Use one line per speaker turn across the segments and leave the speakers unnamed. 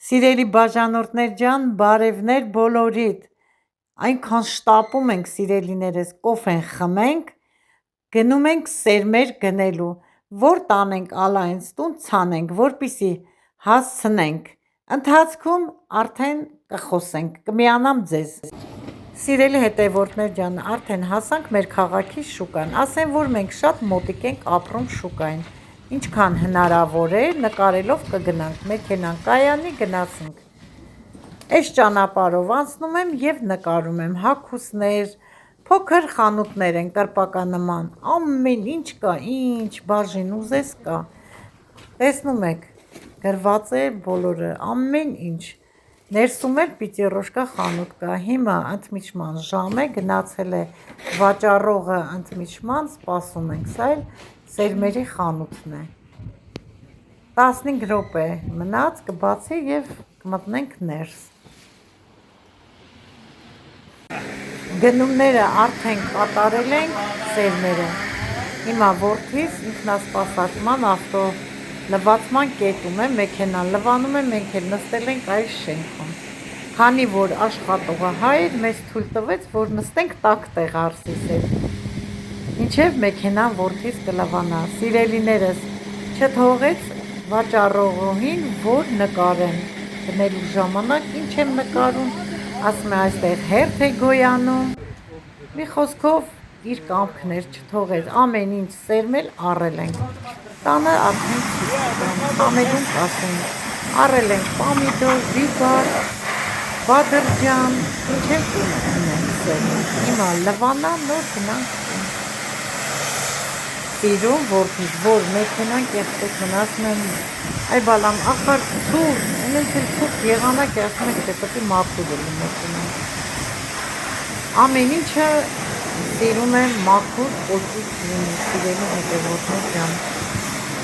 Սիրելի բաժանորդներ ջան, բարևներ բոլորիդ։ Այնքան շտապում ենք սիրելիներս կոֆեն խմենք, գնում ենք սերմեր գնելու, որ տանենք Ալայնց տուն ցանենք, որպեսզի հասցնենք։ Ընթացքում արդեն կխոսենք, կմիանամ ձեզ։ Սիրելի հետևորդներ ջան, արդեն հասանք մեր քաղաքի շուկան, ասեմ, որ մենք շատ մոտիկ ենք ապրում շուկային, ինչքան հնարավոր է նկարելով կգնանք, մեքենան կայանի գնացինք։ Այս ճանապարհով անցնում եմ և նկարում եմ, հագուստներ, փոքր խանութներ են կրպականման, ամեն ինչ կա, ինչ բաժին ուզես կա, տեսնում եք, գրված է բոլորը, ամեն ինչ, ներսում էլ պիտիռոշկա խանութ կա, հիմա ընդմիջման ժամ է, գնացել է վաճառողը ընդմիջման, սպասում ենք, սա էլ սերմերի խանութն է, 15 րոպե մնաց կբացի և կմտնենք ներս։ Գնումները արդեն կատարել ենք սերմերը, հիմա որդիս ինքնասպասարկման ավտո լվացման կետում է, մեքենան լվանում է, մենք էլ նստել ենք այս շենքում, քանի որ աշխատողը հայ էր, մեզ թույլ տվեց, որ նստենք տաք տեղ Արսիս հետ, մինչև մեքենան որդիս կլվանա, սիրելիներս չթողեց վաճառողուհին, որ նկարեմ, գնելու ժամանակ ինչ եմ նկարում, ասում է այստեղ հերթ է գոյանում, մի խոսքով իր կամքն էր, չթողեց, ամեն ինչ սերմել առել ենք, տանը արդեն ցույց կտամ, խամելուն կասենք, առել ենք պամիդոր, բիբար, բադրջան, մինչև տուն ունենք սերմել, հիմա լվանա, նոր գնանք տուն։ Սիրում որդիս, որ մեքենան կեղտեք մնացում եմ, այ բալամ, ախար ցուրտ, ինձ էլ ցուրտ եղանակ է, ասում եք, թե պետք է մաքուր լինի մեքենան։ Ամեն ինչը սիրում եմ մաքուր կոճիկ լինի, սիրելի հետևորդներ ջան։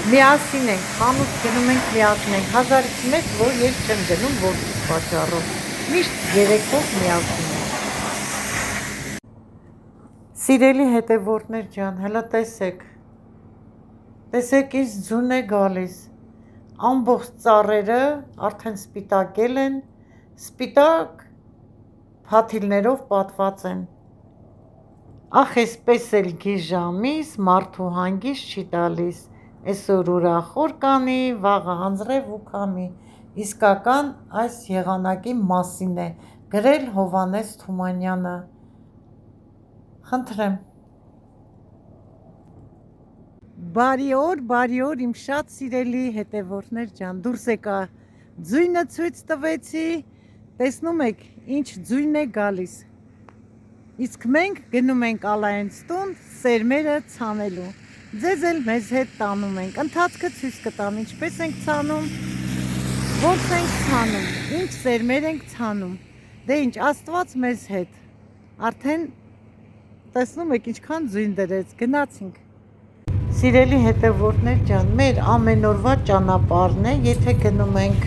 Միասին ենք, խանութ գնում ենք, միասին ենք, հազարից մեկ, որ ես չեմ գնում որդիս վաճառով, միշտ երեքով միասին ենք։ Սիրելի հետևորդներ ջան, հələ տեսեք, տեսեք ինչ ձուն է գալիս, ամբողջ ծառերը արդեն սպիտակել են, սպիտակ փաթիլներով պատված են, ախ էսպես էլ գիժամիս մարդու հանգիստ չի տալիս, այսօր ուրախ կանի, վաղը անձրև ու քամի, իսկական այս եղանակի մասին է գրել Հովհաննես Թումանյանը, խնդրեմ։ Բարի օր իմ շատ սիրելի հետևորդներ ջան, դուրս եկա, ձույնը ցույց տվեցի, տեսնում եք ինչ ձույն է գալիս, իսկ մենք գնում ենք Ալայնց տուն սերմերը ցանելու, ձեզ էլ մեզ հետ տանում ենք, ընթացքը ցույց կտամ, ինչպես ենք ցանում, ոնց ենք ցանում, ինչ սերմեր ենք ցանում, դե ինչ Աստված մեզ հետ, արդեն տեսնում եք ինչքան ձույն դրեց, գնացինք։ Սիրելի հետևորդներ ջան, մեր ամենօրվա ճանապարհն է, եթե գնում ենք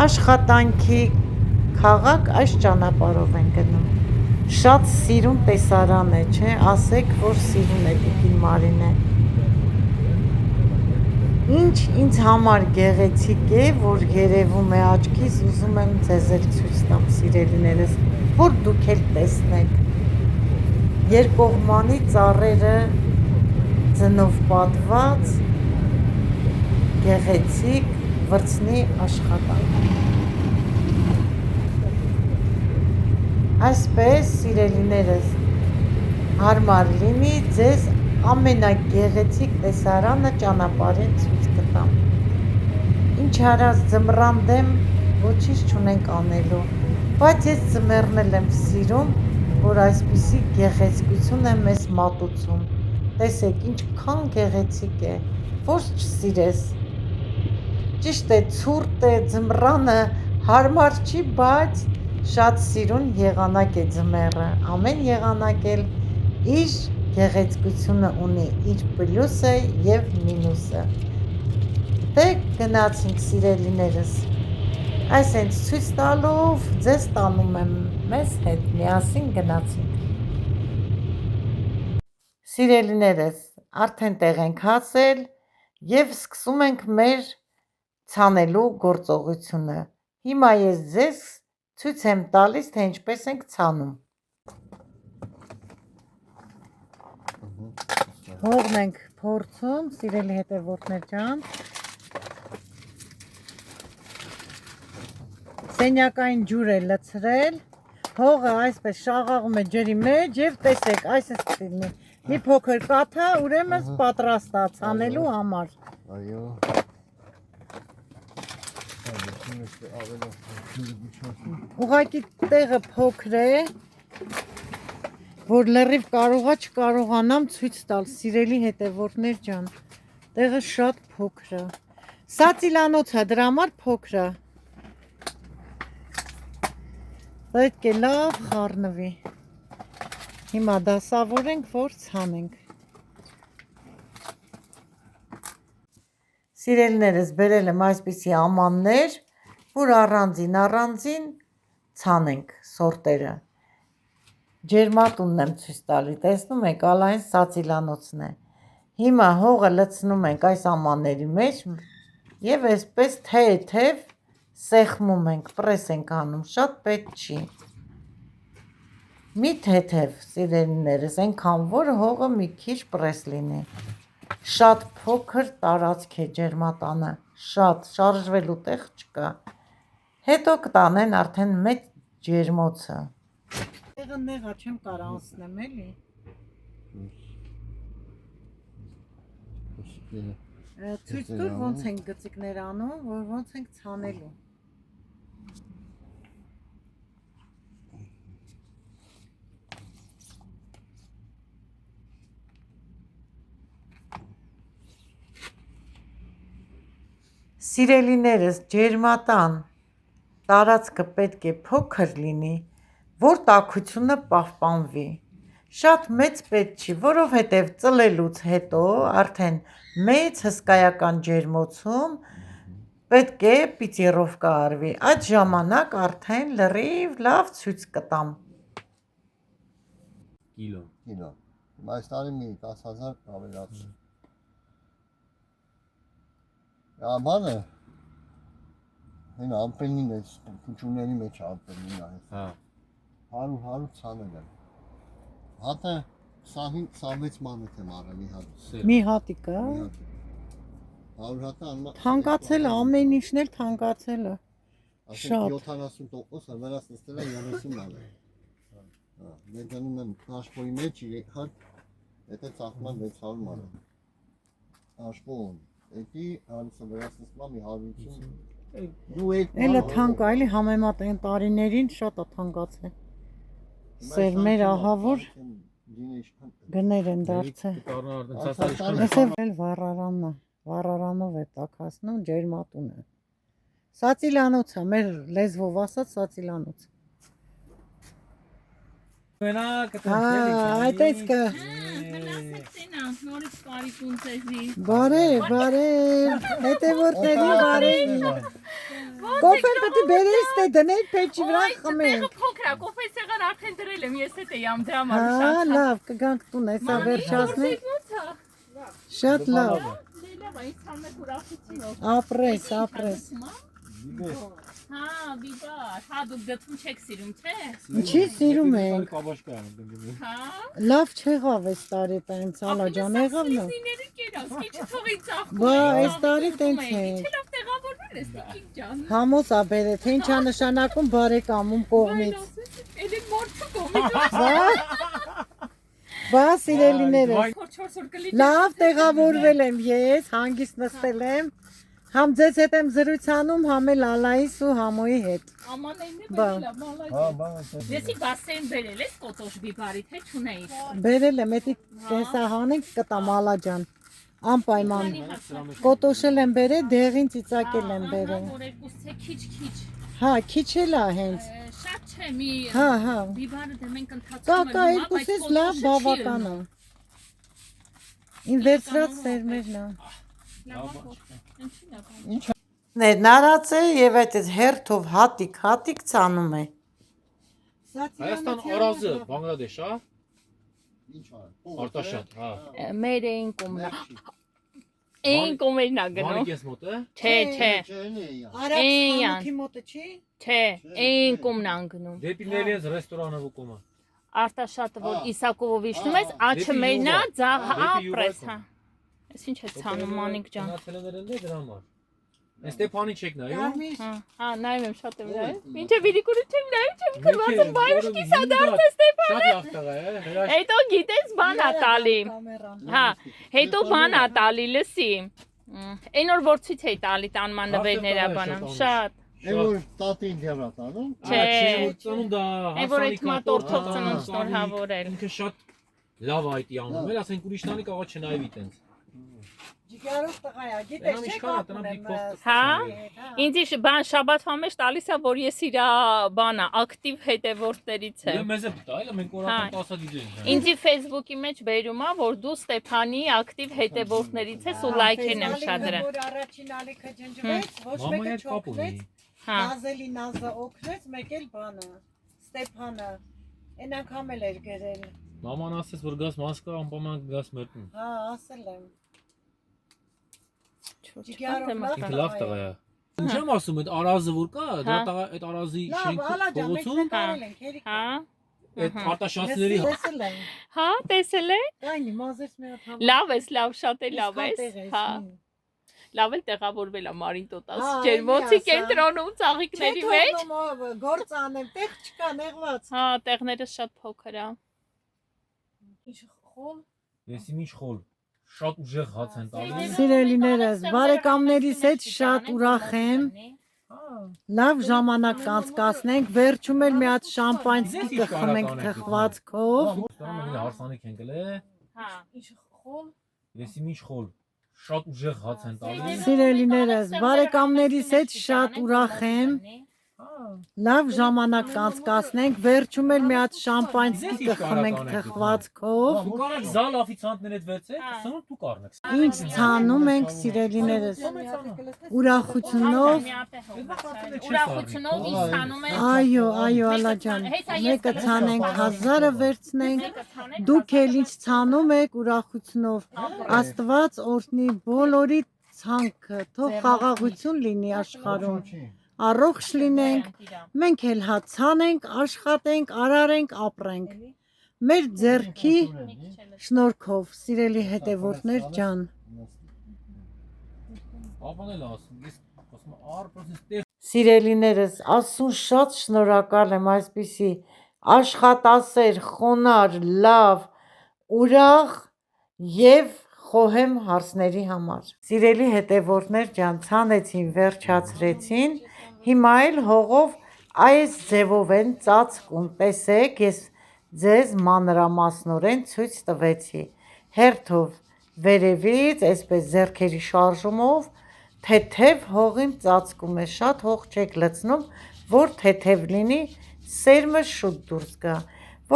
աշխատանքի քաղաք, այս ճանապարհով ենք գնում, շատ սիրուն տեսարան է, չէ, ասեք, որ սիրուն է Տիկին Մարինե, ինչ ինձ համար գեղեցիկ է, որ երևում է աչքիս, ուզում եմ ձեզ էլ ցույց տամ սիրելիներս, որ դուք էլ տեսնեք, երկկողմանի ծառերը ձնով պատված, գեղեցիկ վրձնի աշխատանք։ Այսպես սիրելիներս, հարմար լինի ձեզ ամենագեղեցիկ տեսարանը ճանապարհին ցույց կտամ։ Ինչ արած ձմռան դեմ ոչինչ չունենք անելու, բայց ես ձմեռն էլ եմ սիրում, որ այսպիսի գեղեցկություն է մեզ մատուցում, տեսեք ինչքան գեղեցիկ է, ո՞ց չսիրես, ճիշտ է ցուրտ է, ձմռանը հարմար չի, բայց շատ սիրուն եղանակ է ձմեռը, ամեն եղանակ էլ իր գեղեցկությունը ունի, իր պլյուսը և մինուսը, դե գնացինք սիրելիներս, այս հենց ցույց տալով ձեզ տանում եմ մեզ հետ, միասին գնացինք։ Սիրելիներս, արդեն տեղ ենք հասել և սկսում ենք մեր ցանելու գործողությունը, Հիմա ես ձեզ ցույց եմ տալիս, թե ինչպես ենք ցանում։ Հողն ենք փորձում, սիրելի հետևորդներ ջան։ Սենյակային ջուր է լցրել, հողը այսպես շաղաղում է ջրի մեջ եւ տեսեք, այս է ստիլի։ Մի փոքր կաթա, ուրեմն պատրաստ է ցանելու համար։
Այո։
Ուղղակի տեղը փոքր է, որ լրիվ չկարողանամ ցույց տալ, սիրելի հետևորդներ ջան։ Տեղը շատ փոքր է։ Սա ծիլանոց է, դրա համար փոքր է։ Պետք է լավ խառնվի։ Հիմա դասավորենք, որ ցանենք։ Սիրելիներս, բերել եմ այսպիսի ամաններ, որ առանձին ցանենք սորտերը։ Ջերմատունն եմ ցույց տալի, տեսնում եք, ալայն սացիլանոցն է։ Հիմա հողը լցնում ենք այս ամանների մեջ եւ այսպես թեթև սեղմում ենք, պրես ենք անում, շատ պետք չի։ Մի թեթև, սիրելիներս, այնքան որ հողը մի քիչ պրես լինի։ Շատ փոքր տարածք է ջերմատանը, շատ շարժվելու տեղ չկա։ Հետո կտանեն արդեն մեծ ջերմոցը։ Տեղը նեղա չեմ կարող անցնեմ, էլի։ Ցույց տուր ոնց ենք գծիկներ անում, որ ոնց ենք ցանելու։ Սիրելիներս, ջերմատան տարածքը պետք է փոքր լինի, որ տաքությունը պահպանվի։ Շատ մեծ պետք չի, որովհետև ծլելուց հետո արդեն մեծ հսկայական ջերմոցում պետք է պիծիրովկա արվի։ Այդ ժամանակ արդեն լրիվ լավ ցույց կտամ։
Կիլո։ Այս տարի մի 10,000 ավելացրի։ Բանը հին ամպելին է, փուչունների մեջ ամպելին է։ Հա։ 100 ցանել եմ։ Հատը 25 մանեթ եմ արել մի հատ։
Մի հատիկը։
100 հատը անմա։
Թանկացել է, ամեն ինչն էլ թանկացել է։
Շատ 70% վրաց նստել է 30 մանեթ։ Հա, ես դնում եմ հաշվոյի մեջ 3 հատ, եթե ծախման 600 մանեթ։ Հաշվոն Էդի հարուսը վրացնսմա մի 150
Էլը թանկ է, էլի համեմատ այն տարիներին շատ է թանկացել։ Սերմեր ահա որ գներ են դարձել։ Այսօր էլ վառարանն է, վառարանով է տաքացնում ջերմատունը։ Սացիլանոց է, մեր լեզվով ասած սացիլանոց։ Այդ էս կը
նորից բարի տուն ձեզի։
Բարև, հետևորդների բարև։ Կոֆեն պետք է բերես թե դնել պեչի վրա խմենք։
Տեղը փոքր է, կոֆե սեղան արդեն դրել եմ, ես էդ եմ դրա համար շատ։
Հա, լավ, կգանք տուն, հեսա վերջացնենք։ Շատ լավ։
Լավ, այս համեք ուրախությունով։
Ապրես։
Հա, բիբար, հա դուք դդում չեք սիրում, չէ։
Ինչի սիրում ենք։
Հա։
Լավ չեղավ այս տարի տենց, ալա ջան, եղավ լավ։
Սիրիների կերած, քիչ թողի ծախում։
Բա, այս տարի տենց է։
Ինչ լավ տեղավորվել ես, տիկին ջան։
Համոս ա բերե, թե ինչա նշանակում բարեկամում կողմից։
Էլի մորթու կողմից։
Բա, սիրելիներս։
4 օր կլի։
Լավ տեղավորվել եմ ես, հանգիստ նստել եմ։ Համ ձեզ հետ եմ զրույց անում, համ էլ Ալայիս ու Համոյի հետ։
Ամանենն է բերել, մալայք։
Հա,
Եսի բասեն բերել ես կոտոշ բիբարի, թե չունեիր։
Բերել եմ, էդի տեսա հանենք կտամ Ալա ջան։ Անպայման։ Կոտոշել եմ բերել, դեղին ծիծակել եմ բերել։
Որ երկուսը քիչ։
Հա, քիչ էլ է հենց։
Շատ չէ, մի
Հա։
բիբարը դե մենք ընթացքում
Կա, երկուսից լավ բավական է։ Ին վերցրած սերմերն է։ Ներնարած է եւ այդ հերթով հատիկ ցանում է։
Հայաստան Արազը, Բանգլադեշ, հա։
Ինչ արել։
Արտաշատ, հա։
Մեր էին կոմնա։ Այն կոմերն ա
Բանի
գնում։
կես մոտ է։
Չէ, չէ,
Արաբ
Էյան։
խանութի մոտը չի։
չէ, այն կոմն ան գնում։
Դեպի Նելիենց ռեստորանը ու կոմը։
Արտաշատը որ Իսակովով իշտում ես, աչը
Դեպի
մերնա,
յուղը։
ձախ
Դեպի
ապրես,
յուղը
հա։ Ես ինչ է ցանում Մանիկ ջան։
Գնացել են դրա համար։ Այս Ստեփանի չեք նայում։
Կարմիր։
Հա, նայում եմ շատ եմ նայում։ Մինչև իրիկուրը չեմ նայում, չեմ գրված եմ բայ
Ուրեմն
կիսա
հինգ
դարձ
հատ
Ստեփան։
Շատ լավ տղա է, հրաշք։
Հետո գիտես բան ա տալի։ Հա, հետո բան ա տալի, լսի։ Այն որ ցույց էի տալի տանման նվերներ ա բանը, շատ։
Այն որ տատին դեռ ատանում։
Չէ։
ծնում դա
Այն որ այդ մատորթով ծնունդ շնորհավորել։
Ինքը շատ լավ այդի անում, էլ ասենք ուրիշտանի կաղա չնայվի տենց։
Ջիգարով տղա է,
Այնա
գիտես չէ՞
միշքան ա, տնա մի փոս
Հա։ Ինձ բան շաբաթվա մեջ տալիս է, որ ես իրա բանա ակտիվ հետևորդներից
Դե
եմ։
մեզ է պտա, այլ մենք օրական 10 դիջեյ։
Ինձի Facebook-ի մեջ բերում ա, որ դու Ստեփանի ակտիվ հետևորդներից ես ու լայքերն եմ շատ դրա։
Որ առաջին ալիքը ջնջվեց, ոչ
Մամայի
մեկը
հետ կապ ունի։
չօգնեց,
Հա։
Նազելի Նազը օգնեց, մեկ էլ բանը, Ստեփանը։ Այն անգամ էլ էր գրել։
Մաման ասես որ գաս մասկա անպայման գաս մերտուն։
Հա, ասել եմ։
Ջիգարով
Ինքը լավ տղա է։ Ինչ եմ ասում, այդ արազը որ կա, դրա տղա այդ արազի
Լավ,
շենքը
ալա ջան, մենք
փողոցում,
նկարել ենք, հերիք։
Հա։
այդ արտաշատների
Տեսել եմ։
Հա, տեսել է։
Կայնի մազերս մի հատ համ։
Լավ ես, լավ, շատ է լավ ես։ Հա։ Լավ էլ տեղավորվել է Մարին տոտաս
Հա,
ջերմոցի
էլի ասա։
կենտրոնում ծաղիկների մեջ։
Գործ անեմ, տեղ չկա, նեղված։
Հա, տեղները շատ փոքր է։
Ինչ խոլ։
Եսի ինչ խոլ, շատ ուժեղ հաց են տալիս։
Սիրելիներս, բարեկամներիս հետ շատ ուրախ եմ։ Լավ ժամանակ կանցկացնենք, վերջում էլ մի հատ շամպանսկի կխմենք թխվածքով։
Ստորում են հարսանիք են գլե։
Հա։
Ինչ խոլ։
Եսի ինչ խոլ, շատ ուժեղ հաց են տալիս։
Սիրելիներս, բարեկամներիս հետ շատ ուրախ եմ։ Լավ ժամանակ կանցկացնենք, վերջում էլ մի հատ շամպանսկի կխմենք թխվածքով։
Դու կարեք զալ օֆիցիանտների հետ վերցեք, սնունդ դու կառնեք։
Ինչ ցանում ենք սիրելիներս։ Ուրախությունով։
Ուրախությունով ինչ ցանում են։
Այո, այո, ալա ջան։ Մեկը ցանենք, 1000-ը վերցնենք։ Դուք էլ ինչ ցանում եք ուրախությունով։ Աստված օրհնի բոլորի ցանքը, թող խաղաղություն լինի աշխարհում։ Առողջ լինենք, մենք էլ հացանենք, աշխատենք, արարենք, ապրենք։ Մեր ձեռքի շնորհքով, սիրելի հետևորդներ ջան։
Ապան էլ ասում, ես ասում արփոսից տեղ
Սիրելիներս, Աստծուն շատ շնորհակալ եմ այսպիսի աշխատասեր, խոնար, լավ, ուրախ եւ խոհեմ հարցների համար։ Սիրելի հետևորդներ ջան, ցանեցին, վերջացրեցին, հիմա էլ հողով այս ձևով են ծածկում, տեսեք, ես ձեզ մանրամասնորեն ցույց տվեցի, հերթով վերևից, այսպես ձեռքերի շարժումով, թեթև հողին ծածկում է, շատ հող չեք լցնում, որ թեթև լինի, սերմը շուտ դուրս գա,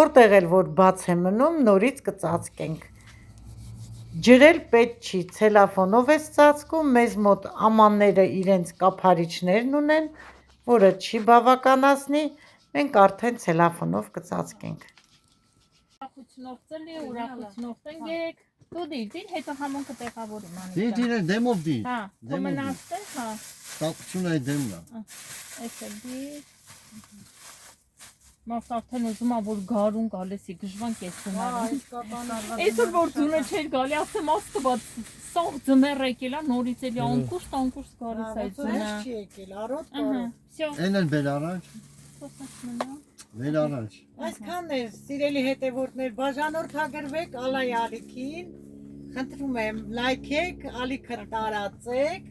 որտեղ էլ որ բաց է մնում, նորից կծածկենք։ Ջրել պետք չի, ցելոֆանով է ծածկում, մեզ մոտ ամանները իրենց կափարիչներն ունեն, որը չի բավականացնի, մենք արդեն ցելոֆանով կծածկենք։
Ուրախությունով ծլի, ուրախությունով տնգեք։ Դու դիր, հետո համոն կտեղավորում անի։
Դի դիրը դեմով դի։
Հա, կմնացե, հա։
Տակցուն այդ դեմն է։
Այս էլ դիր։ Մաս արդեն ուզում ա որ գարուն գալեսի գժվան կեսում ա։ Այսօր որ ձունը չէր գալի, ասեմ Աստված, սաղ ձմեռ եկել ա, նորից էլի անկուրս գալիս այդ ձունը։
Չի եկել, առոտ
Ահա,
կարո։
всё,
Այն էլ բեր առաջ,
խոսած մնա։
բեր առաջ։
Այսքանն է, սիրելի հետևորդներ, բաժանորդագրվեք Ալայի ալիքին, խնդրում եմ, լայքեք, ալիքը տարածեք,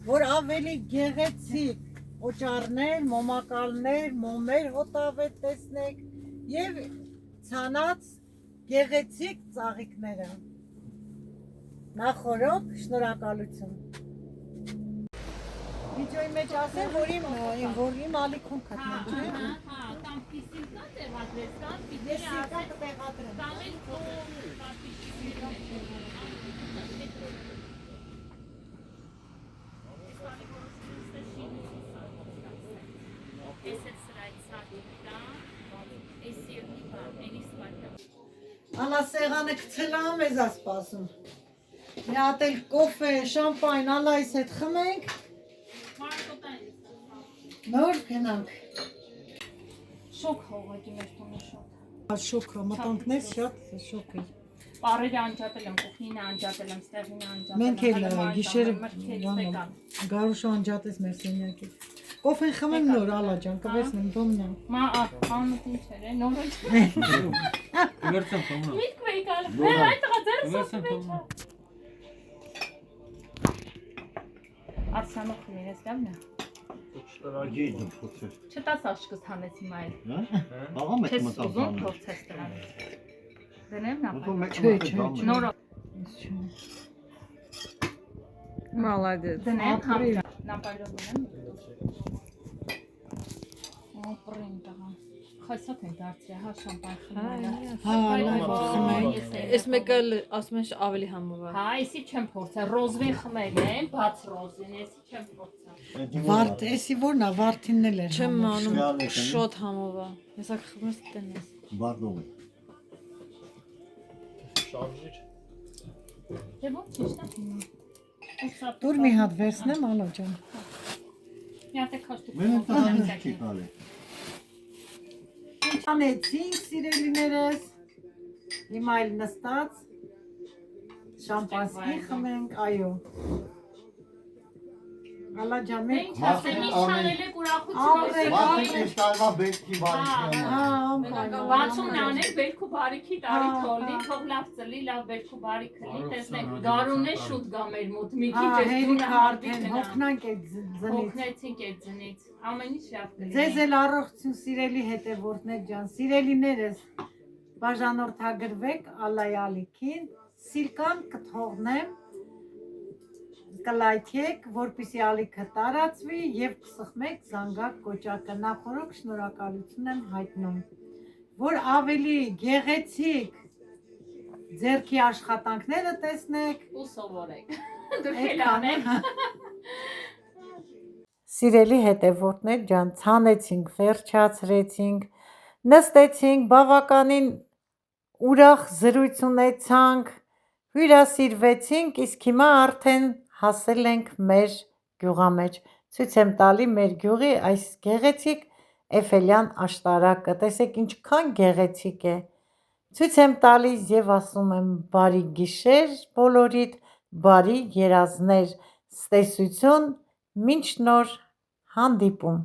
որ ավելի գեղեցիկ օճառներ, մոմակալներ, մոմեր հոտավետ տեսնեք եւ ցանած գեղեցիկ ծաղիկները։ Նախորոք շնորհակալություն։ Վիդեոյի մեջ ասեմ, որ իմ ալիքում կտնեմ, չէ՞։
Հա, կամ պիսին կա տեղադրես, կամ
Ես
պիսին
սիրտա կտեղադրեմ։
կամ էլ
Ալա սեղանը գցելա մեզ է սպասում։ Մի հատ էլ կոֆե, շամպայն, ալայս հետ խմենք, նոր գնանք։
Շոկ հողակի մեր տունը շոկ։
Շոկը, մտանքներ շատ շոկ է։
Պարերը անջատել եմ, կուխնին անջատել եմ, ստեղին անջատել եմ։
Մենք էլ գիշերը գարուշը անջատես մեր սենյակից։ Կոֆեն խմեմ նոր ալա ջան, կվերցնեմ դոմնա։
Մա անուտ ինչեր է, նորը
Վերցեմ թողնա։
միտք վեի կալ, այդ տղա ձերը
Վերցեմ թողնա։
Արսանով խմիրես լավն է։ Չտաս աշկս հանեց հիմա էլ։
Աղա մեկ
Չես
մտավ
ուզում
բանը։
փորձես դրան։ Դնեմ նա։
Չէ։
Նորը
Молодец.
դնեմ, հա։
Ապրիլ։
Նապայրով դնեմ։ Ապրին տղա։ Խասյաթ են դարձրել, հա շամպայն խմելը։
Հա, լավ խմենք։
Էս մեկը ասում են ավելի համով է։
Հա, էսի չեմ փորձել, ռոզվին խմել եմ, բաց ռոզին, էսի չեմ փորձել։
Վարդ, էսի որն է, վարդինն էլ էր։
Չեմ
համով։
անում
Շյալ եք,
շոտ համով է։ Հեսա խմես տնես։
Բարդով է։
Շարժիչ։
Դե ո՞նց ճիշտ է հիմա։
Դուր մի հատ վերցնեմ ալա ջան։
Մի հատ է քաշտուկ։
Մենը տղանից չի կարել։
Անեցինք սիրելիներս, հիմա էլ նստած, շամպանսկի խմենք, այո։ Ալա ջան, մենք
Ինչ ասեմ, ինչ անել եք ուրախությունով։
Ապրեք,
Վաղ այս տարվա բերքի բարիքն
հա, անպայման։
Բացումն անել, բերքու բարիքի տարի
Հա,
թողնի,
հա։
թող լավ ծլի, լավ բերքու բարիք լի, տեսնենք, գարունն է շուտ գա մեր մոտ, մի
Հա,
քիչ էս
հերիք
դունը
արդեն հոգնանք այդ ձնից։
հոգնեցինք այդ ձնից, ամեն ինչ շավ կլինի։
Ձեզ էլ առողջություն սիրելի հետևորդներ ջան, սիրելիներս, բաժանորդագրվեք Ալլայի ալիքին, սիրկան կթողնեմ, կլայքեք, որպեսզի ալիքը տարածվի եւ կսխմեք զանգակ կոճակը, նախորդ շնորհակալություն եմ հայտնում, որ ավելի գեղեցիկ ձերքի աշխատանքները տեսնեք
Ու սովորեք։ Դուք էլ
Այդքան է,
անեք։
հա։ Սիրելի հետևորդներ ջան, ցանեցինք, վերջացրեցինք, նստեցինք, բավականին ուրախ զրույց ունեցանք, հյուրասիրվեցինք, իսկ հիմա արդեն հասել ենք մեր գյուղամեջ։ Ցույց եմ տալի մեր գյուղի այս գեղեցիկ Էֆելյան աշտարակը, տեսեք ինչքան գեղեցիկ է։ Ցույց եմ տալիս եւ ասում եմ բարի գիշեր բոլորիդ, բարի երազներ, ստեսություն, մինչ նոր հանդիպում։